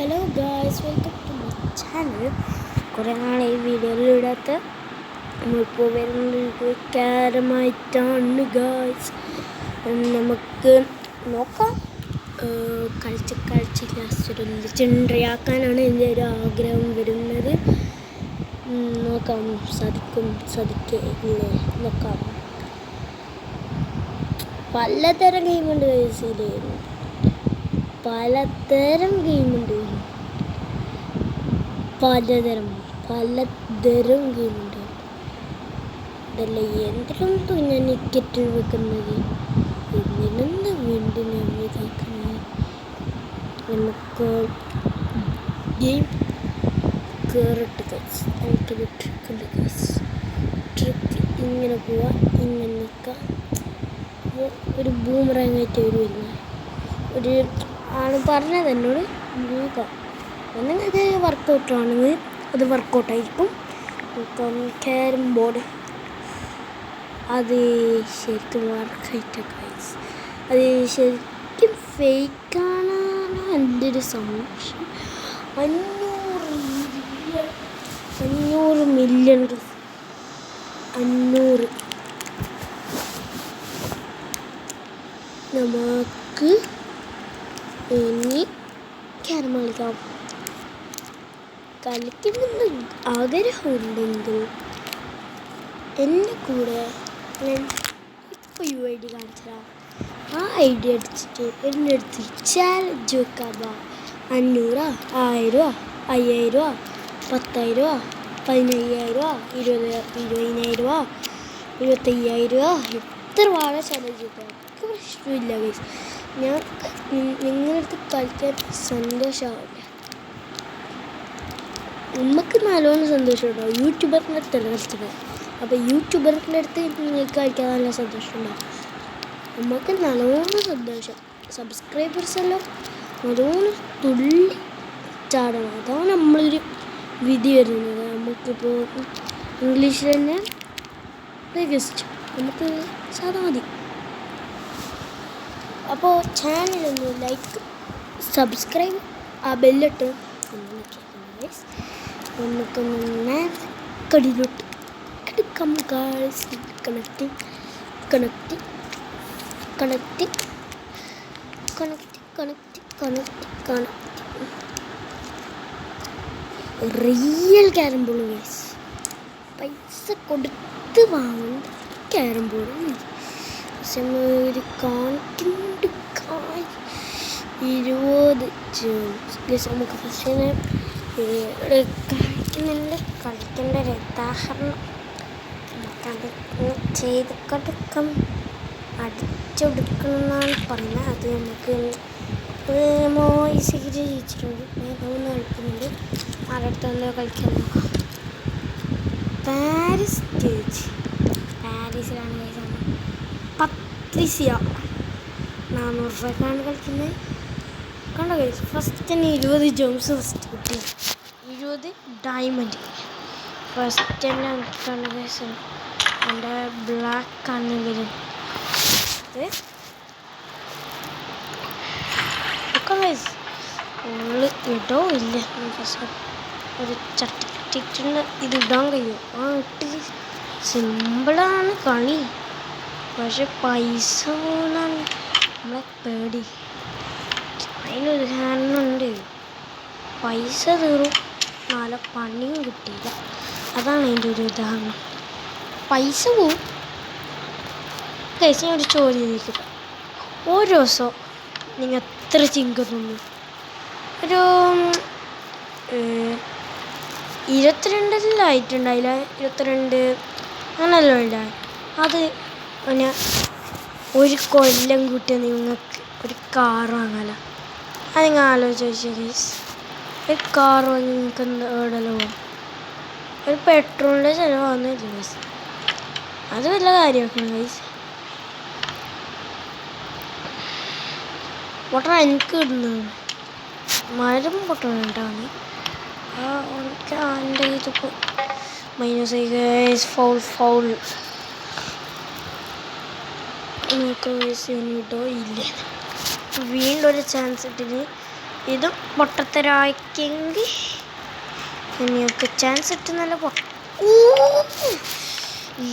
Hello guys, welcome to my channel. കുറേ നാളായി വീഡിയോയിലിടാത്ത നമ്മളിപ്പോൾ വരുന്നത് ക്യാരമായിട്ടാണ് ഗായ്സ്. നമുക്ക് നോക്കാം. കളിച്ച് ലാസ്റ്റ് ഒരു ലെജൻഡറി ആക്കാനാണ് എൻ്റെ ഒരു ആഗ്രഹം വരുന്നത്. നോക്കാം, സാധിക്കില്ലേ നോക്കാം. പലതരം ഗെയിമുണ്ട് ഗായ്സ്, പലതരം ഗെയിമുണ്ട്. ഗെയിമുണ്ട്. അതല്ല എന്തിനൊന്നും ഞാൻ ടിക്കറ്റിൽ വെക്കുന്നത്, എന്തിനൊന്നും വേണ്ടി ഞാൻ ഇതാക്കുന്നത്. നമുക്ക് ഗെയിം കയറട്ടെ ഗൈസ്. നമുക്കൊരു ട്രിക്കുണ്ട് ഗൈസ്. ട്രിക്ക് ഇങ്ങനെ പോവാ, ഇങ്ങനെ നിൽക്കാം. ഒരു ബൂമറാങ്ങായിട്ട് വരുന്നത് ഒരു ആണ് പറഞ്ഞത് എന്നോട്. നോക്കാം, അല്ലെങ്കിൽ അത് വർക്കൗട്ടാണെങ്കിൽ അത് വർക്കൗട്ടായിരിക്കും. നോക്കാം. ക്യാരം ബോർഡ് അത് ശരിക്കും വർക്കായിട്ട് ഗൈസ്. അത് ശരിക്കും ഫേക്കാണെന്നാണ് എൻ്റെ ഒരു സംശയം. 500 മില്യൺ നമുക്ക് ഇനി ക്യാരം കളിക്കുമെന്ന് ആഗ്രഹമുണ്ടെങ്കിൽ എൻ്റെ കൂടെ ഞാൻ ഇപ്പോൾ UID കാണിച്ചതാണ്. ആ ID അടിച്ചിട്ട് എൻ്റെ അടുത്ത് ചാലഞ്ച് വെക്കാം. 500, 1000, 5000, 10,000, 15,000, 20,000, 25,000, എത്ര വാഴ ചാലഞ്ച് വെക്കാം. എനിക്ക് പ്രശ്നമില്ല ഗൈസ്. ഞാൻ നിങ്ങളടുത്ത് കളിക്കാൻ സന്തോഷമാവില്ല. നമുക്ക് നല്ലോണം സന്തോഷമുണ്ടാവും. യൂട്യൂബറിൻ്റെ അടുത്തല്ല കളിച്ചത്. അപ്പോൾ യൂട്യൂബറിൻ്റെ അടുത്ത് നിങ്ങൾക്ക് കളിക്കാൻ നല്ല സന്തോഷമുണ്ടാവും. നമുക്ക് നല്ലോണം സന്തോഷം. സബ്സ്ക്രൈബേഴ്സ് എല്ലാം നല്ലോണം തുള്ളി ചാടണം. അതാണ് നമ്മളൊരു വിധി വരുന്നത്. നമുക്കിപ്പോൾ ഇംഗ്ലീഷിൽ തന്നെ റിക്വസ്റ്റ്, നമുക്ക് സാധാ മതി. അപ്പോൾ ചാനലൊന്ന് ലൈക്ക്, സബ്സ്ക്രൈബ്, ആ ബെല്ലിട്ട് നമുക്കൊന്ന് കടിയിലോട്ട് കിടക്കാം guys. Connect real carrom board guys. പൈസ കൊടുത്ത് വാങ്ങുന്ന ക്യാരം ബോർഡ് ഒരു കാണിക്കുന്നുണ്ട്. 20 ജേംസ് നമുക്ക് ഫസ്റ്റിനെ കളിക്കേണ്ട ഒരു ഉദാഹരണം നമുക്കത് ചെയ്ത് കൊടുക്കാം. അടിച്ചെടുക്കണം എന്നാണ് പറയുന്നത്. അത് നമുക്ക് ഈസിക്ക് ജയിച്ചിട്ടുണ്ട്. ഒന്ന് കളിക്കുന്നുണ്ട്. ആരടുത്ത് കളിക്കാൻ നോക്കാം. പാരീസിലാണ് പത്രിസിയ 400 രൂപയ്ക്കാണ് കളിക്കുന്നത്. കണ്ടോ ഗൈസ്, ഫസ്റ്റ് തന്നെ 20 ജോംസ് ഫസ്റ്റ് കിട്ടി. 20 ഡയമണ്ട് ഫസ്റ്റ് തന്നെ കണ്ട ഗൈസ്. എൻ്റെ ബ്ലാക്ക് ആണെങ്കിലും ഗൈസ് ഉള്ളു ഇടോ ഇല്ല. ഒരു ചട്ടിട്ടുണ്ട്, ഇത് ഇടാൻ കഴിയും. ആ ഇട്ട് സിമ്പിളാണ് കളി, പക്ഷെ പൈസ പോലാണ് നമ്മളെ പേടി. അതിനൊരു കാരണമുണ്ട്, പൈസ തീറും, നല്ല പണിയും കിട്ടിയില്ല. അതാണ് അതിൻ്റെ ഒരു ഉദാഹരണം. പൈസ പോവും കഴിച്ച്. ഞാൻ ഒരു ചോദ്യം ചോദിക്കട്ടെ. ഓരോ ദിവസം നിങ്ങൾ എത്ര ചിങ്ക തിന്നു? ഒരു 22 ആയിട്ടുണ്ടായില്ല, 22 അങ്ങനെയല്ലോ ഉണ്ടായി. അത് പിന്നെ ഒരു കൊല്ലം കൂട്ടിയ നിങ്ങൾക്ക് ഒരു കാർ വാങ്ങാലോ. അത് നിങ്ങൾ ആലോചിച്ച് ചോദിച്ചാൽ ഗൈസ്, ഒരു കാർ വാങ്ങി നിങ്ങൾക്ക് എവിടെയല്ലോ പോകും. ഒരു പെട്രോളിൻ്റെ ചിലവാകുന്നില്ല ഗൈസ്. അത് വല്ല കാര്യമാക്കണം ഗൈസ്. പൊട്ടണ എനിക്ക് ഇടുന്നത് മരം പൊട്ടണുണ്ടാണ്. എൻ്റെ ഇതിപ്പോൾ മൈനസ് ഗൈസ്. ഫൗൾ നിങ്ങൾക്ക് വയസ്സ് കിട്ടോ ഇല്ല. വീണ്ടും ഒരു ചാൻസ് ഇട്ടിന് ഇതും പൊട്ടത്തരായിക്കെങ്കിൽ നിങ്ങൾക്ക് ചാൻസ് കിട്ടുന്നല്ല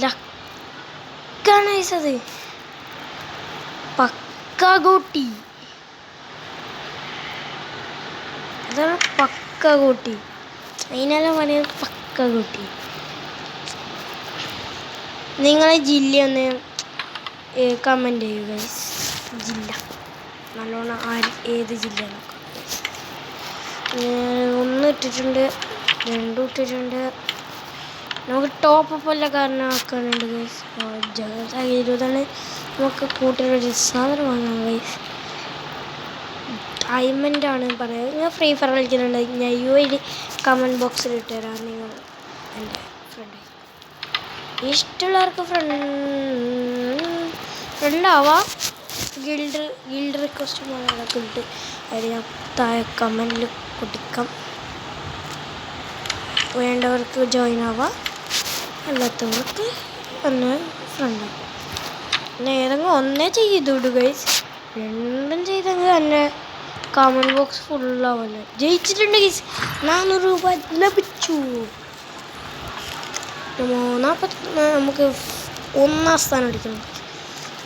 ലക്കാണ് അത് പക്ക കൂട്ടി അതാണ് പക്ക കൂട്ടി അതിനെല്ലാം പറയുന്നത് പക്ക കൂട്ടി. നിങ്ങളെ ജില്ല ഒന്ന് കമൻറ്റ് ചെയ്യുക. ജില്ല നല്ലോണം ഏത് ജില്ല നോക്കാം. 1 ഇട്ടിട്ടുണ്ട്, 2 ഇട്ടിട്ടുണ്ട്. നമുക്ക് ടോപ്പ് എല്ലാം കാരണം ആക്കാനുണ്ട് ഗൈസ്. 20 നമുക്ക് കൂട്ടിയൊരു സാധനം വാങ്ങാം ഗൈസ്. ഡയമണ്ടാണ് പറയുക. ഞാൻ ഫ്രീ ഫയർ കളിക്കുന്നുണ്ട്. ഞാൻ UID കമൻറ്റ് ബോക്സിൽ ഇട്ടുതരാം. നിങ്ങൾ എൻ്റെ ഫ്രണ്ട് ഇഷ്ടമുള്ളവർക്ക് ഫ്രണ്ടാവാം. ഗിൽഡ് റിക്വസ്റ്റ് പോലൊക്കെ ഇട്ട് അതിൽ ഞാൻ താഴെ കമൻറ്റിൽ കൊടുക്കാം. വേണ്ടവർക്ക് ജോയിൻ ആവാം, അല്ലാത്തവർക്ക് ഒന്ന് ഫ്രണ്ടാവും. പിന്നെ ഏതെങ്കിലും ഒന്നേ ചെയ്തിടുക ഗൈസ്. 2 ചെയ്തെങ്കിൽ എൻ്റെ കമൻറ്റ് ബോക്സ് ഫുള്ളാവല്ലേ. ജയിച്ചിട്ടുണ്ട് ഗൈസ്. 400 രൂപ ലഭിച്ചു. 40 നമുക്ക് 1ാം സ്ഥാനം അടിക്കണം.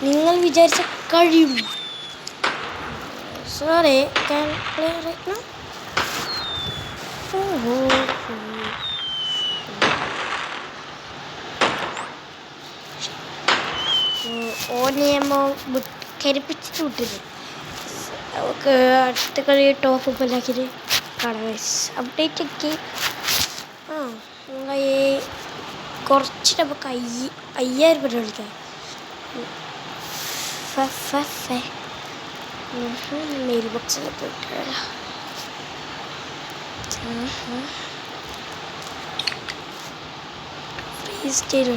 നിങ്ങൾ വിചാരിച്ച കഴിയും. സോറി ഓനെയമ്മ കരിപ്പിച്ചിട്ട് വിട്ടത്. നമുക്ക് അടുത്ത കളി ടോപ്പ് ലാക്കിയിട്ട് കാണാം. അപ്ഡേറ്റ് ഒക്കെ കുറച്ച് നമുക്ക് 5000 രൂപ കളിക്കാം. മെയിൽ ബോക്സിൽ പോയിട്ട് ഫ്രീ സ്റ്റൈൽ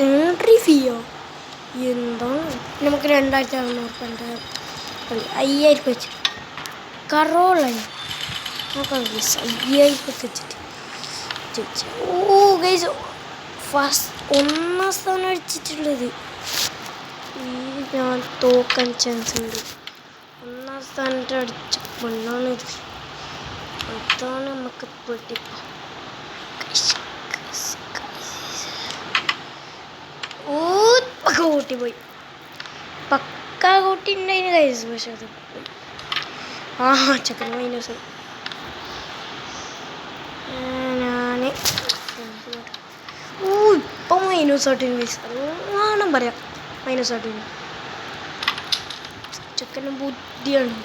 എൻട്രി ഫീയോ എന്താണ്? നമുക്ക് 2600 കളി 5000 രൂപ വെച്ചിട്ട് കറോളായി നോക്കാം ഗൈസ്. 5000 രൂപ വെച്ചിട്ട് ഓ ഗൈസ് ഫസ്റ്റ് 1ാം സ്ഥാനം അടിച്ചിട്ടുള്ളത്. ഞാൻ തോക്കാൻ ചാൻസ് ഉണ്ട്. 1ാം സ്ഥാനത്ത് അടിച്ച പെണ്ണാണ് ഇത്. അതാണ് നമുക്ക് പൊട്ടിപ്പോ. ഓ പക്ക കൂട്ടി പോയി. പക്ക കൂട്ടി ഉണ്ടായിന് കൈസ്. പക്ഷെ അത് പോയി. ചക്കര മൈനസ് ഞാൻ ഇപ്പം -13 വയസ്സ് വേണം പറയാം. -13 ചെക്കന് ബുദ്ധിയാണ്.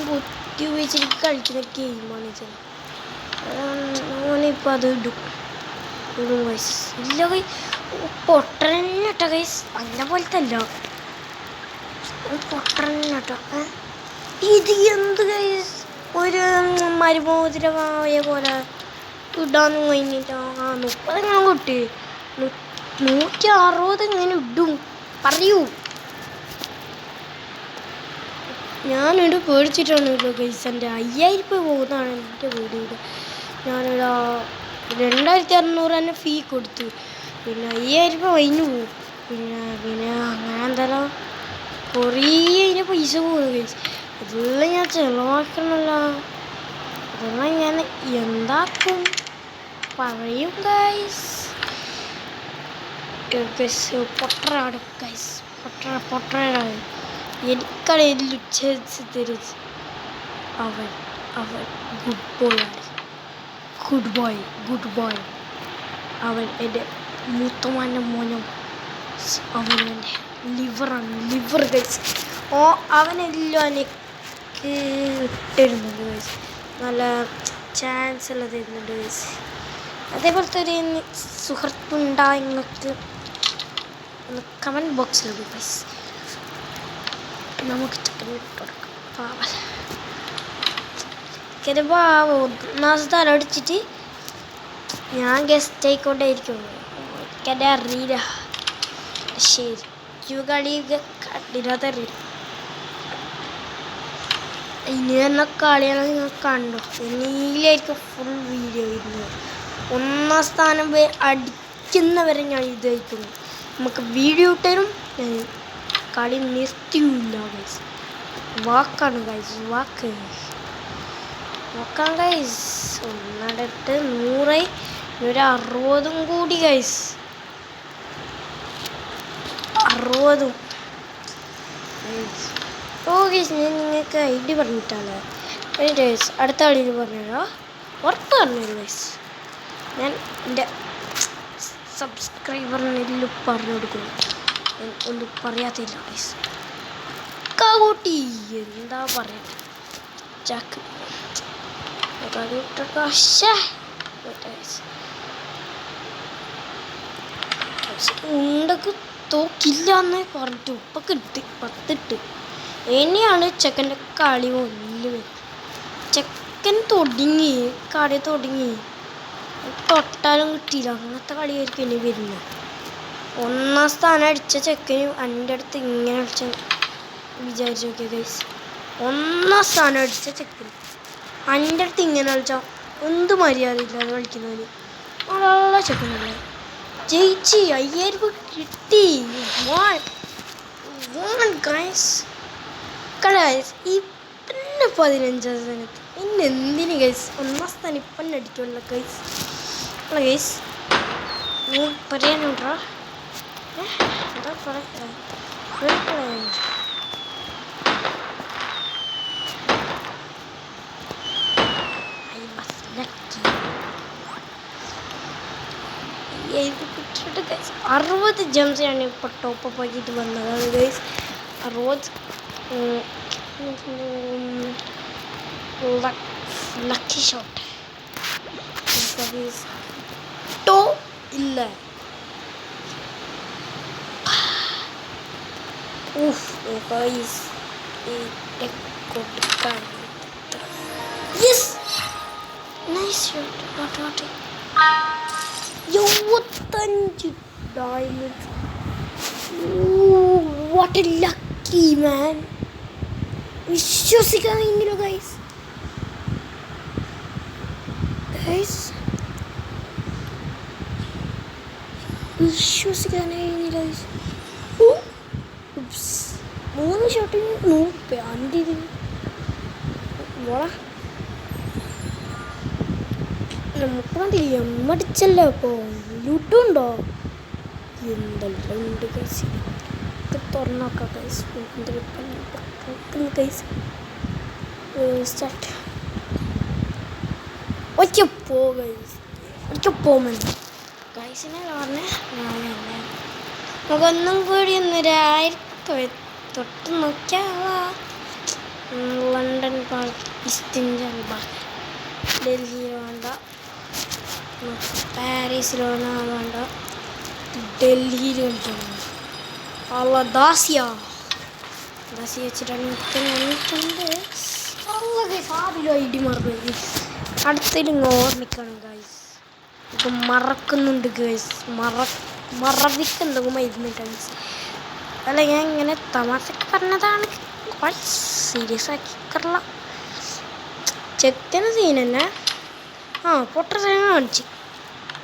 ബുദ്ധി ഉപയോഗിച്ചിട്ട് കളിക്കുന്ന ഗെയിമാണ് ചെറിയ. ഓനിപ്പോൾ അത് ഇടും വയസ്സ് ഇല്ല കൈ പൊട്ടരഞ്ഞട്ടോ കൈസ്. അതിനെ പോലത്തെ അല്ല പൊട്ടരഞ്ഞട്ടോ. ഇത് എന്ത് കൈസ് ഒരു മരുമോതിരമായ പോലെ ഇടാന്ന് കഴിഞ്ഞിട്ട് 30 എങ്ങനെ കിട്ടി? 160 എങ്ങനെ ഇടും പറയൂ. ഞാനിവിടെ പേടിച്ചിട്ടാണ് ഗൈസ്. എൻ്റെ 5000 രൂപ പോകുന്നതാണ് എൻ്റെ വീട്. ഞാനിവിടെ 2600 തന്നെ ഫീ കൊടുത്തു. പിന്നെ 5000 രൂപ കഴിഞ്ഞു പോകും. പിന്നെ അങ്ങനെ എന്തായാലും കുറേ അതിന് പൈസ പോകുന്നു ഗൈസ്. അതെല്ലാം ഞാൻ ചിലവാക്കണമല്ലോ. അതെല്ലാം ഞാൻ എന്താക്കും പറയും ഗൈസ്. പൊട്ടറാണ് ഗൈസ്. പൊട്ടറാണ്. എനിക്കറിയില്ല ചാൻസ് തരും. അവൻ ഗുഡ് ബോയ്. അവൻ എൻ്റെ മൂത്തമാൻ്റെ മോനും. അവൻ എൻ്റെ ലിവർ ഗൈസ്. അവനെല്ലാം എനിക്ക് ഇട്ടിരുന്നുണ്ട് ഗൈസ്. നല്ല ചാൻസ് എല്ലാം തരുന്നുണ്ട് ഗൈസ്. അതേപോലത്തെ ഒരു സുഹൃത്തുണ്ടായി നിങ്ങൾക്ക് ഒന്ന് കമൻറ്റ് ബോക്സിലിടും ഗൈസ്. നമുക്ക് ചിക്കൻ ഇട്ട് കൊടുക്കാം. ചിലപ്പോൾ 1ാം സ്ഥാനം അടിച്ചിട്ട് ഞാൻ ഗസ്റ്റ് ആയിക്കൊണ്ടേയിരിക്കും. എനിക്കെന്നെ അറിയില്ല. ശരിക്കും കളി കണ്ടിരാതറിയില്ല. ഇനി തന്നെ കളിയാണ് നിങ്ങൾ കണ്ടോ. ഇനിയിലായിരിക്കും ഫുൾ വീഡിയോ വരുന്നത്. 1ാം സ്ഥാനം അടിക്കുന്നവരെ ഞാൻ ഇത് കഴിക്കുന്നു. നമുക്ക് വീഡിയോ ഇട്ടരും കളി നിർത്തിയില്ല ഗൈസ്. വാക്കാണ് ഗൈസ്, വാക്ക് നോക്കാം ഗൈസ്. ഒന്നടട്ട് 100 160 കൂടി ഗൈസ്. 60. ഓ ഗൈസ്, ഞാൻ നിങ്ങൾക്ക് ഐഡി പറഞ്ഞിട്ടാണ് ഗൈസ്. അടുത്ത കളിയിൽ പറഞ്ഞുതരാം, ഉറപ്പ് പറഞ്ഞുതരും ഗൈസ്. ഞാൻ എൻ്റെ സബ്സ്ക്രൈബറിനെല്ലാം പറഞ്ഞു കൊടുക്കുന്നു. ഒന്നും പറയാത്തില്ല ഗൈസ്. കാകൂട്ടി എന്താ പറയട്ടെ, ചാക്ക് ഉണ്ടക്ക് തോക്കില്ല എന്നേ പറഞ്ഞിട്ട് ഇപ്പൊ കിട്ടി 10. ഇനിയാണ് ചെക്കൻ്റെ കളി ഒന്നിൽ ചെക്കൻ തുടങ്ങി, കളി തുടങ്ങി. തൊട്ടാലും കിട്ടിയില്ല, അങ്ങനത്തെ കളിയായിരിക്കും ഇനി വരുന്നത്. 1ാം സ്ഥാനം അടിച്ച ചെക്കന് എൻ്റെ അടുത്ത് ഇങ്ങനെ അടിച്ച വിചാരിച്ചു നോക്കിയ ഗൈസ്. 1ാം സ്ഥാനം അടിച്ച ചെക്കന് എൻ്റെ അടുത്ത് ഇങ്ങനെ കളിച്ചാൽ എന്ത് മര്യാദയില്ലാതെ കളിക്കുന്നവന്. നല്ല ചെക്കനല്ലേ, ജയിച്ച് 5000 രൂപ കിട്ടി. ഗൈസ് ഇപ്പം 15ാം സ്ഥാനത്ത്. ഇന്ന് എന്തിന് ഗൈസ് 1ാം സ്ഥാനം ഇപ്പം അടിക്കുമല്ലോ ഗൈസ്. അല്ല ഗൈസ്, പറയാനുണ്ടോ? എന്താ പറയാ, കിട്ടിട്ട് ഗൈസ് 60 ജംസാണ് ഇപ്പോൾ ടോപ്പ് ആക്കിയിട്ട് വന്നതാണ് ഗൈസ്. 60 ലക്കി ഷോട്ട് ടോ ഇല്ല. ഗൈസ് കൊടുക്കാൻ nice shot. 75 diamonds. What a lucky man. വിശ്വസിക്കാൻ കഴിയുന്നില്ല ഗൈസ്. വിശ്വസിക്കാൻ കഴിയുന്നില്ല ഗൈസ്. 3 ഷോട്ടിന് 100 അന്തിന് നമുക്കതില്ല എമ്മടിച്ചല്ലോ. അപ്പോൾ ലുട്ടുണ്ടോ എന്തെല്ലാം ഉണ്ട് ഗൈസ്. ഇത് തുറന്നോക്കാം ഗൈസ്. ഗൈസ് സ്റ്റാർട്ട് ഒറ്റപ്പോ ഗൈസ്, ഒറ്റപ്പോമെന്ന് ഗൈസിനെ പറഞ്ഞേ. നമുക്കൊന്നും കൂടി 1000 തൊട്ട് നോക്കിയാൽ ലണ്ടൻ ഇസ്തിൻജാൻ ഡൽഹിയിൽ വേണ്ട, പാരീസിൽ വേണ്ട, ഡൽഹിയിൽ കളിക്കണം. ദാസിയ വെച്ചിട്ടാണ് വന്നിട്ടുണ്ട്. ആദ്യം ഐഡി മറന്നു. അടുത്തതിൽ ഓർമ്മിക്കണം ഗൈസ്. ഇപ്പം മറക്കുന്നുണ്ട് ഗൈസ്. മറവിക്കെന്തെങ്കിലും മരുന്നിട്ട് ഗൈസ്. അല്ല, ഞാൻ ഇങ്ങനെ തമാശക്ക് പറഞ്ഞതാണ്, സീരിയസ് ആക്കിക്കറില്ല. ചെക്കന് സീൻ തന്നെ. പൊട്ടത്തരം കാണിച്ച്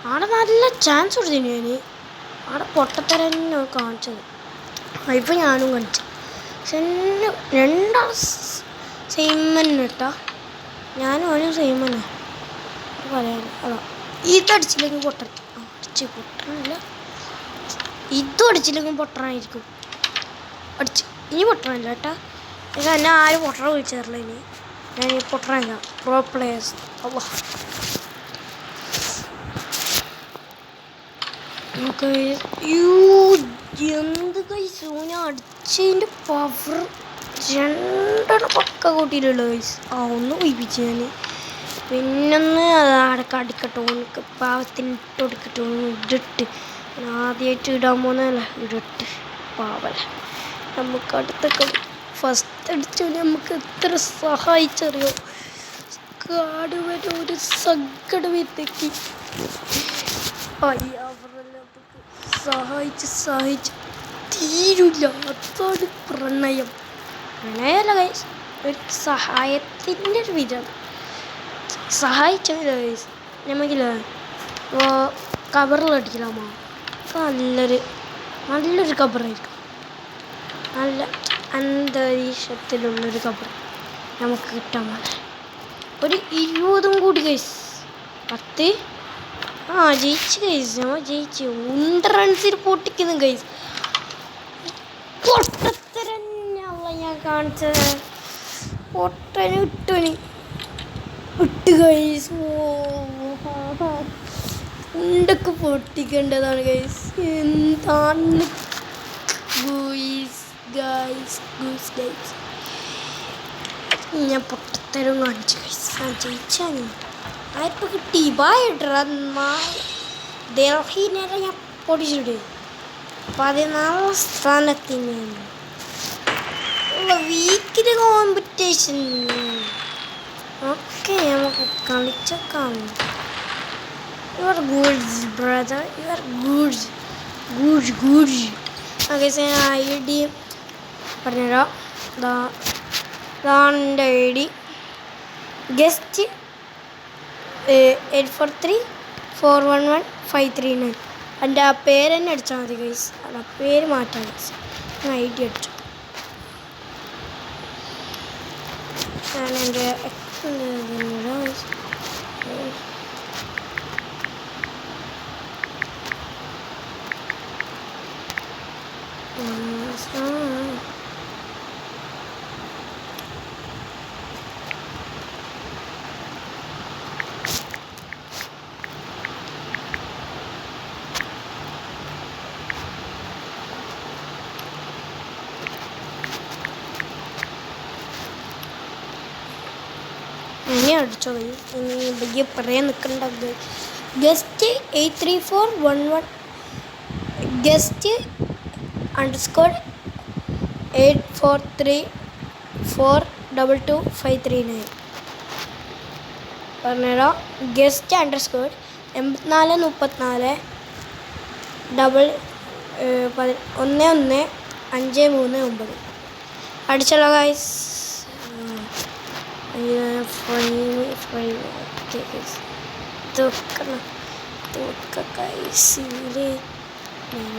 അവിടെ നല്ല ചാൻസ് കൊടുത്തിനു ഞാൻ. അവിടെ പൊട്ടത്തരം തന്നെ കാണിച്ചത്. ഇപ്പം ഞാനും കാണിച്ചു. പക്ഷെ 2 സെയിം തന്നെ കേട്ടോ. ഞാനും അവനും സെയിം തന്നെ പറയാൻ. അതാ ഇതടിച്ചില്ലെങ്കിൽ പൊട്ടണില്ല. ഇതും അടിച്ചില്ലെങ്കിൽ പൊട്ടണായിരിക്കും. ഇനി പൊട്ടണില്ല കേട്ടോ. പക്ഷെ എന്നെ ആരും പൊട്ടണ വിളിച്ചേറില്ല. ഇനി ഞാൻ ഈ പൊട്ടണില്ല. പ്രോ പ്ലേയേഴ്സ് എന്ത് കൈസ് ഞാൻ അടിച്ചതിൻ്റെ പവർ 2 പക്ക കൂട്ടിയിട്ടുള്ള കൈസ്. ഒന്ന് ഒഴിപ്പിച്ച് ഞാൻ. പിന്നൊന്ന് അടക്ക അടിക്കട്ടോ, എനിക്ക് പാവത്തിന് ഇട്ട് കൊടുക്കട്ടോ. ഇടിട്ട് ആദ്യമായിട്ട് ഇടാൻ പോകുന്നതല്ല, ഇടിട്ട് പാവല്ല. നമുക്ക് അടുത്ത കളി ഫസ്റ്റ് അടിച്ചു നമുക്ക് എത്ര സഹായിച്ചറിയോ. കാട് വരെ ഒരു സങ്കടമെത്തേക്ക് സഹായിച്ച് തീരില്ല. അതാണ് പ്രണയമല്ല ഗൈസ്, ഒരു സഹായത്തിൻ്റെ ഒരു വിധം സഹായിച്ചില്ല ഗൈസ്. നമുക്കില്ല കവറിലടിക്കലാമോ, നല്ലൊരു കവറായിരിക്കും. നല്ല അന്തരീക്ഷത്തിലുള്ളൊരു കബർ നമുക്ക് കിട്ടാൻ പോലെ. ഒരു 20 കൂടി ഗൈസ്. 10. ജയിച്ചു ഗൈസ്. നമ്മൾ ജയിച്ചു. 1 റൺസിൽ പൊട്ടിക്കുന്നു ഗൈസ്. പൊട്ടത്തരഞ്ഞല്ല ഞാൻ കാണിച്ചത്. പൊട്ടനിട്ടു ഗൈസ്. ഉണ്ടൊക്കെ പൊട്ടിക്കേണ്ടതാണ് ഗൈസ്. എന്താണ് ഞാൻ പൊട്ടത്തരം കാണിച്ചു ഗൈസ്. ഞാൻ ജയിച്ചാണ്. ആയിപ്പോൾ കിട്ടി. ഡൽഹിനെ ഞാൻ പൊടിച്ചിട്ട് 14 സ്ഥാനത്തിന് വീക്കിലി കോമ്പറ്റീഷൻ. ഓക്കെ, നമുക്ക് കളിച്ചേക്കാം. You are good brother, you are good. Okay, I D പറഞ്ഞുതരാം. ഇതാണ് ഐ ഡി. ഗസ്റ്റ് 8434115339. എൻ്റെ ആ പേര് തന്നെ അടിച്ചാൽ മതി ഗൈസ്. ആ പേര് മാറ്റാം ഗൈസ്. ഞാൻ ഐ ഡി അടിച്ചു. ഞാൻ എൻ്റെ ഇനി അടിച്ചോ. ഇനി വലിയ പറയാൻ നിൽക്കണ്ട. ഗസ്റ്റ് 83411 ഗസ്റ്റ് _843422539 പറഞ്ഞുതരാം. ഗസ്റ്റ് _8434 11 അടിച്ചല്ലോ ഗൈസ്.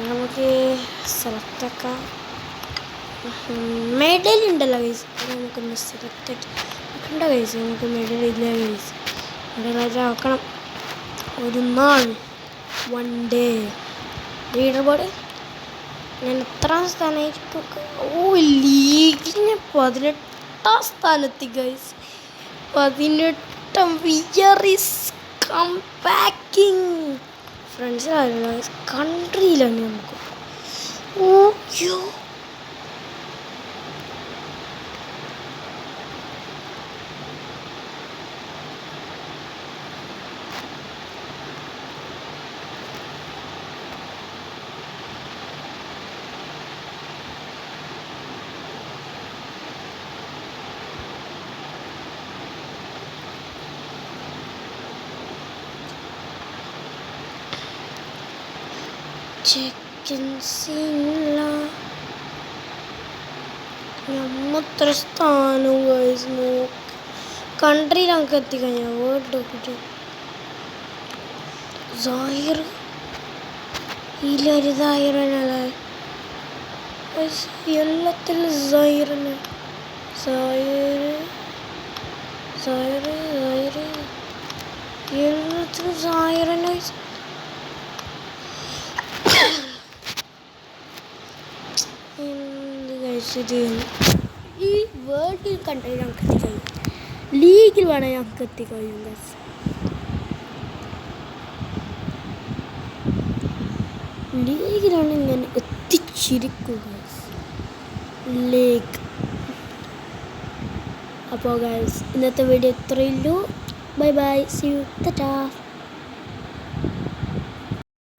നമുക്ക് സെലക്റ്റാക്കാം. മെഡൽ ഉണ്ടല്ലോ ഗൈസ്. നമുക്കൊന്ന് സെലക്ട് ആക്കണ്ട ഗൈസ്. നമുക്ക് മെഡൽ ഇല്ല ഗൈസ്. മെഡലായിട്ട് ആക്കണം ഒരു നാൾ. 1 day ലീഡർ ബോർഡ് ഞാൻ എത്രാം സ്ഥാനമായിരിക്കും? ലീഗിന് 18ാം സ്ഥാനത്ത് ഗൈസ്. 18ാം. We're is comebacking. ഫ്രണ്ട്സിലല്ല ഗൈസ്, കൺട്രിയിലാണ് നമുക്ക്. ഓയോ, ചെക്കിൻസില്ല നമ്മത്ര സ്ഥാനം ഗൈസ്. കൺട്രിയിൽ നമുക്ക് എത്തിക്കഴിഞ്ഞാൽ വേൾഡ് നോക്കിയിട്ട് സാഹിർ ഇല്ലൊരു സാഹിറനല്ലേ എല്ലാത്തിലും സാഹിറന്. എല്ലാത്തിലും സാഹിറന്. ഈ വേൾഡിൽ കൺട്രി ഞങ്ങൾക്ക് എത്തിക്കഴിയും. ലീഗിൽ വേണം ഞങ്ങൾക്ക് എത്തിക്കഴിയും ഗൈസ്. ലീഗിലാണ് ഞാൻ എത്തിച്ചിരിക്കുക ലീഗ്. അപ്പോൾ ഗൈസ്, ഇന്നത്തെ വീഡിയോ ഇത്രയേ ഉള്ളൂ. Bye bye, see you, Tata.